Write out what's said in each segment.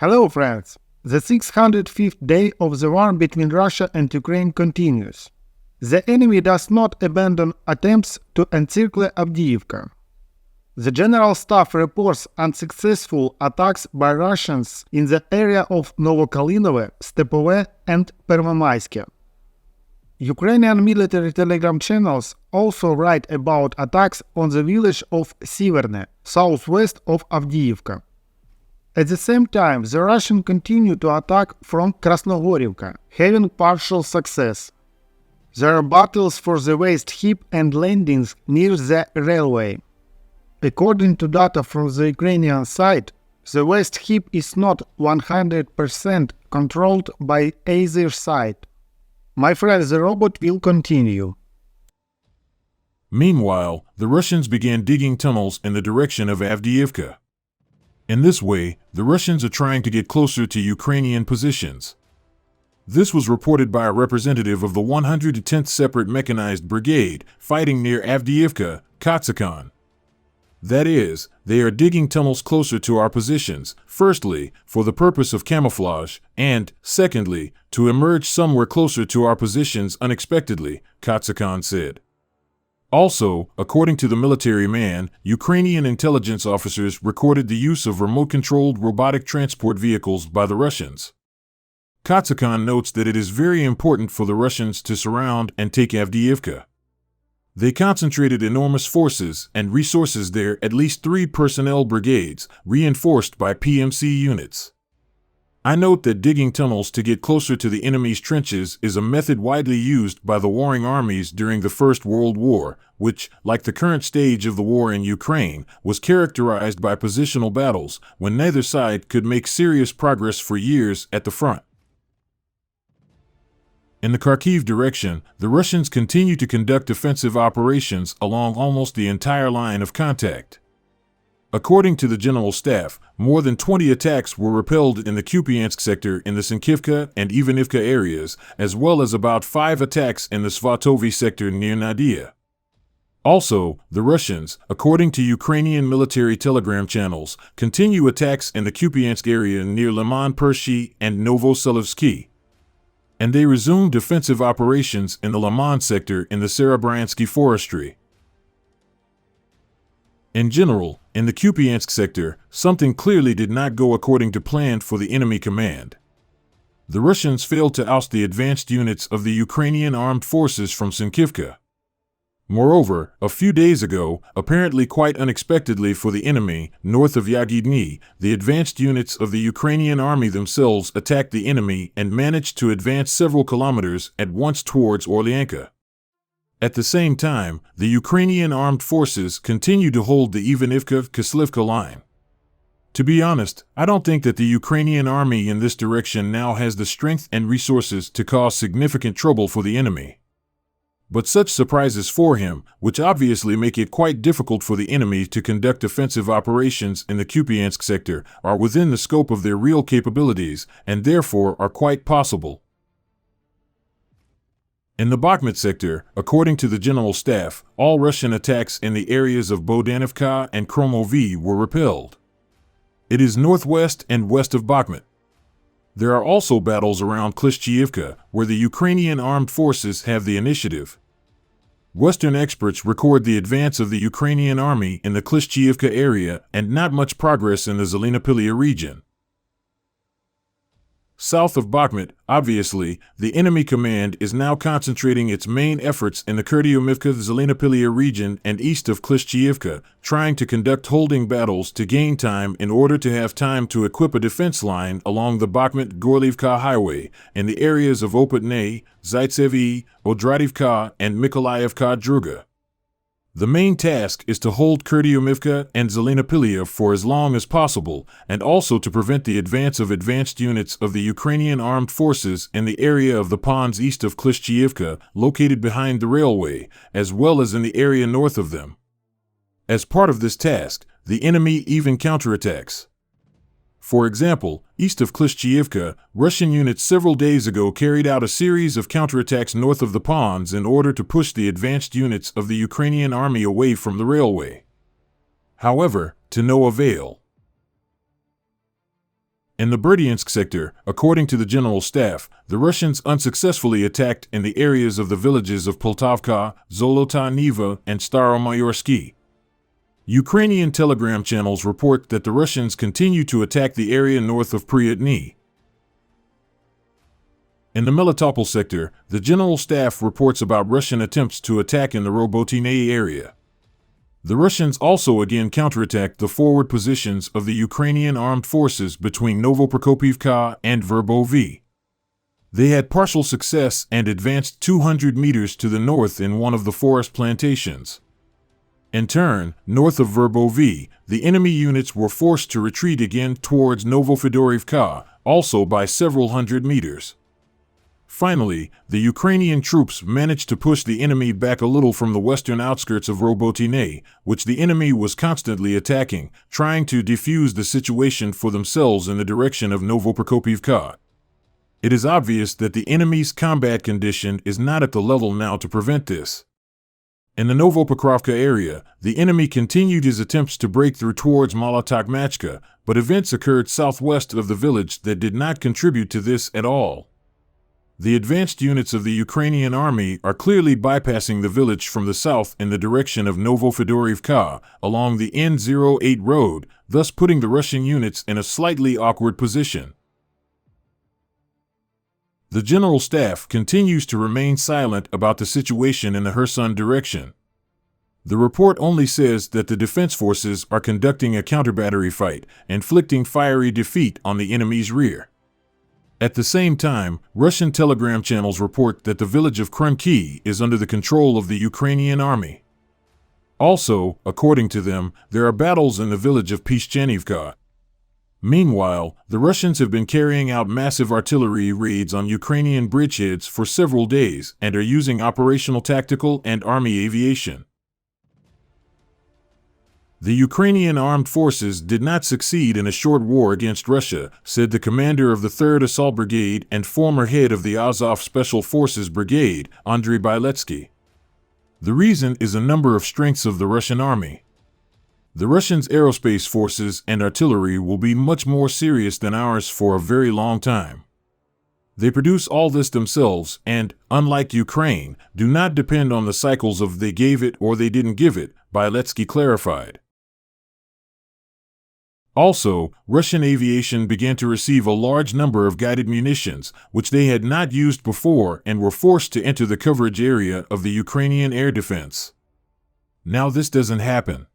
Hello friends! The 605th day of the war between Russia and Ukraine continues. The enemy does not abandon attempts to encircle Avdiivka. The General Staff reports unsuccessful attacks by Russians in the area of Novokalinovo, Stepove and Pervomaiske. Ukrainian military telegram channels also write about attacks on the village of Siverne, southwest of Avdiivka. At the same time, the Russians continue to attack from Krasnogorivka, having partial success. There are battles for the waste heap and landings near the railway. According to data from the Ukrainian side, the waste heap is not 100% controlled by either side. My friends, the robot will continue. Meanwhile, the Russians began digging tunnels in the direction of Avdiivka. In this way, the Russians are trying to get closer to Ukrainian positions. This was reported by a representative of the 110th Separate Mechanized Brigade fighting near Avdiivka, Kazakhstan. That is, they are digging tunnels closer to our positions, firstly, for the purpose of camouflage, and, secondly, to emerge somewhere closer to our positions unexpectedly, Kazakhstan said. Also, according to the military man, Ukrainian intelligence officers recorded the use of remote-controlled robotic transport vehicles by the Russians. Kazakhstan notes that it is very important for the Russians to surround and take Avdiivka. They concentrated enormous forces and resources there, at least 3 personnel brigades, reinforced by PMC units. I note that digging tunnels to get closer to the enemy's trenches is a method widely used by the warring armies during the First World War, which, like the current stage of the war in Ukraine, was characterized by positional battles, when neither side could make serious progress for years at the front. In the Kharkiv direction, the Russians continue to conduct offensive operations along almost the entire line of contact. According to the General Staff, more than 20 attacks were repelled in the Kupyansk sector in the Sinkivka and Yevhenii areas, as well as about 5 attacks in the Svatovi sector near Nadia. Also, the Russians, according to Ukrainian military telegram channels, continue attacks in the Kupyansk area near Liman Pershi and Novoselivsky. And they resume defensive operations in the Liman sector in the Serebryansky forestry. In general, in the Kupyansk sector, something clearly did not go according to plan for the enemy command. The Russians failed to oust the advanced units of the Ukrainian armed forces from Sinkivka. Moreover, a few days ago, apparently quite unexpectedly for the enemy, north of Yevhenii, the advanced units of the Ukrainian army themselves attacked the enemy and managed to advance several kilometers at once towards Orlyanka. At the same time, the Ukrainian armed forces continue to hold the Ivanivka-Kislivka line. To be honest, I don't think that the Ukrainian army in this direction now has the strength and resources to cause significant trouble for the enemy. But such surprises for him, which obviously make it quite difficult for the enemy to conduct offensive operations in the Kupyansk sector, are within the scope of their real capabilities, and therefore are quite possible. In the Bakhmut sector, according to the General Staff, all Russian attacks in the areas of Bohdanivka and Kromovy were repelled. It is northwest and west of Bakhmut. There are also battles around Klishchiivka, where the Ukrainian armed forces have the initiative. Western experts record the advance of the Ukrainian army in the Klishchiivka area and not much progress in the Zelenopilya region. South of Bakhmut, obviously, the enemy command is now concentrating its main efforts in the Kurdyumivka-Zelenopilya region and east of Klishchiivka, trying to conduct holding battles to gain time in order to have time to equip a defense line along the Bakhmut-Gorliivka highway in the areas of Opytne, Zaitsevi, Odradivka, and Mykolaievka Druga. The main task is to hold Kurdyumivka and Zelenopilya for as long as possible, and also to prevent the advance of advanced units of the Ukrainian armed forces in the area of the ponds east of Klishchiivka, located behind the railway, as well as in the area north of them. As part of this task, the enemy even counterattacks. For example, east of Klishchiivka, Russian units several days ago carried out a series of counterattacks north of the ponds in order to push the advanced units of the Ukrainian army away from the railway. However, to no avail. In the Berdyansk sector, according to the General Staff, the Russians unsuccessfully attacked in the areas of the villages of Poltavka, Zolota Niva, and Staromayorsky. Ukrainian telegram channels report that the Russians continue to attack the area north of Pryatny. In the Melitopol sector, the General Staff reports about Russian attempts to attack in the Robotyne area. The Russians also again counterattacked the forward positions of the Ukrainian armed forces between Novoprokopivka and Verbovy. They had partial success and advanced 200 meters to the north in one of the forest plantations. In turn, north of Verbovy, the enemy units were forced to retreat again towards Novofedorivka, also by several hundred meters. Finally, the Ukrainian troops managed to push the enemy back a little from the western outskirts of Robotyne, which the enemy was constantly attacking, trying to defuse the situation for themselves in the direction of Novoprokopivka. It is obvious that the enemy's combat condition is not at the level now to prevent this. In the Novopokrovka area, the enemy continued his attempts to break through towards Molotokmachka, but events occurred southwest of the village that did not contribute to this at all. The advanced units of the Ukrainian army are clearly bypassing the village from the south in the direction of Novofedorivka along the N08 road, thus putting the Russian units in a slightly awkward position. The General Staff continues to remain silent about the situation in the Kherson direction. The report only says that the defense forces are conducting a counter-battery fight, inflicting fiery defeat on the enemy's rear. At the same time, Russian telegram channels report that the village of Kremki is under the control of the Ukrainian army. Also, according to them, there are battles in the village of Pishchenivka. Meanwhile, the Russians have been carrying out massive artillery raids on Ukrainian bridgeheads for several days and are using operational tactical and army aviation. The Ukrainian armed forces did not succeed in a short war against Russia, said the commander of the 3rd Assault Brigade and former head of the Azov Special Forces Brigade, Andrei Biletsky. The reason is a number of strengths of the Russian army. The Russians' aerospace forces and artillery will be much more serious than ours for a very long time. They produce all this themselves and, unlike Ukraine, do not depend on the cycles of they gave it or they didn't give it, Biletsky clarified. Also, Russian aviation began to receive a large number of guided munitions, which they had not used before and were forced to enter the coverage area of the Ukrainian air defense. Now this doesn't happen.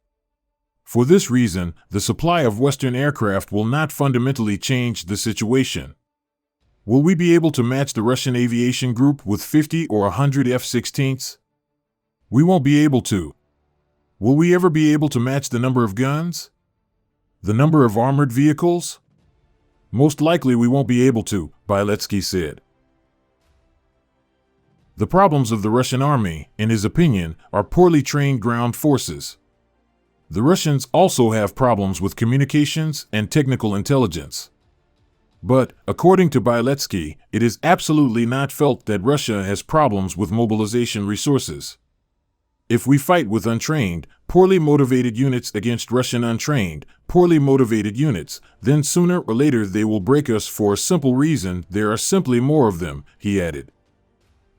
For this reason, the supply of Western aircraft will not fundamentally change the situation. Will we be able to match the Russian aviation group with 50 or 100 F-16s? We won't be able to. Will we ever be able to match the number of guns? The number of armored vehicles? Most likely we won't be able to, Biletsky said. The problems of the Russian army, in his opinion, are poorly trained ground forces. The Russians also have problems with communications and technical intelligence. But, according to Biletsky, it is absolutely not felt that Russia has problems with mobilization resources. If we fight with untrained, poorly motivated units against Russian untrained, poorly motivated units, then sooner or later they will break us for a simple reason: there are simply more of them, he added.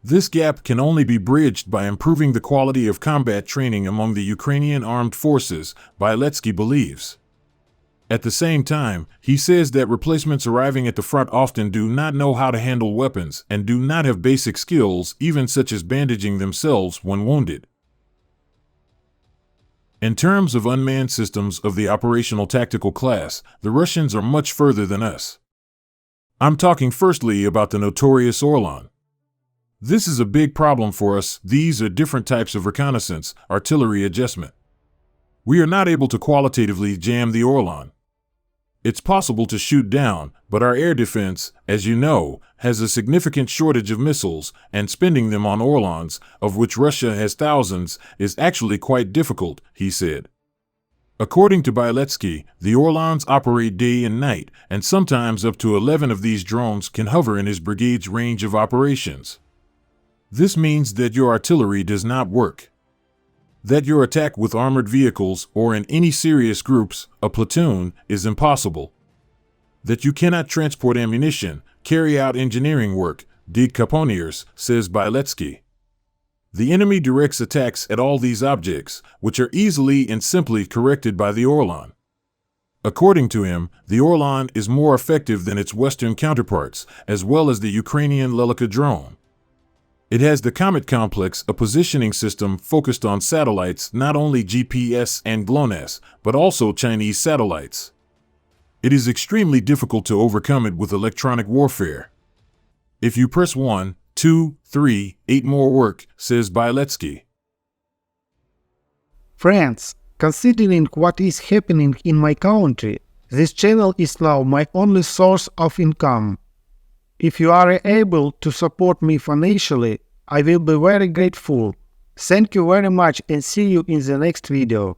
This gap can only be bridged by improving the quality of combat training among the Ukrainian armed forces, Biletsky believes. At the same time, he says that replacements arriving at the front often do not know how to handle weapons and do not have basic skills, even such as bandaging themselves when wounded. In terms of unmanned systems of the operational tactical class, the Russians are much further than us. I'm talking firstly about the notorious Orlan. This is a big problem for us. These are different types of reconnaissance, artillery adjustment. We are not able to qualitatively jam the Orlan. It's possible to shoot down, but our air defense, as you know, has a significant shortage of missiles, and spending them on Orlans, of which Russia has thousands, is actually quite difficult, he said. According to Biletsky, the Orlans operate day and night, and sometimes up to 11 of these drones can hover in his brigade's range of operations. This means that your artillery does not work. That your attack with armored vehicles or in any serious groups, a platoon, is impossible. that you cannot transport ammunition, carry out engineering work, dig caponiers, says Bieletsky. The enemy directs attacks at all these objects, which are easily and simply corrected by the Orlan. According to him, the Orlan is more effective than its Western counterparts, as well as the Ukrainian Lelika drone. It has the Comet complex, a positioning system focused on satellites, not only GPS and GLONASS, but also Chinese satellites. It is extremely difficult to overcome it with electronic warfare. If you press 1, 2, 3, 8 more work, says Bieletsky. Friends, considering what is happening in my country, this channel is now my only source of income. If you are able to support me financially, I will be very grateful. Thank you very much and see you in the next video.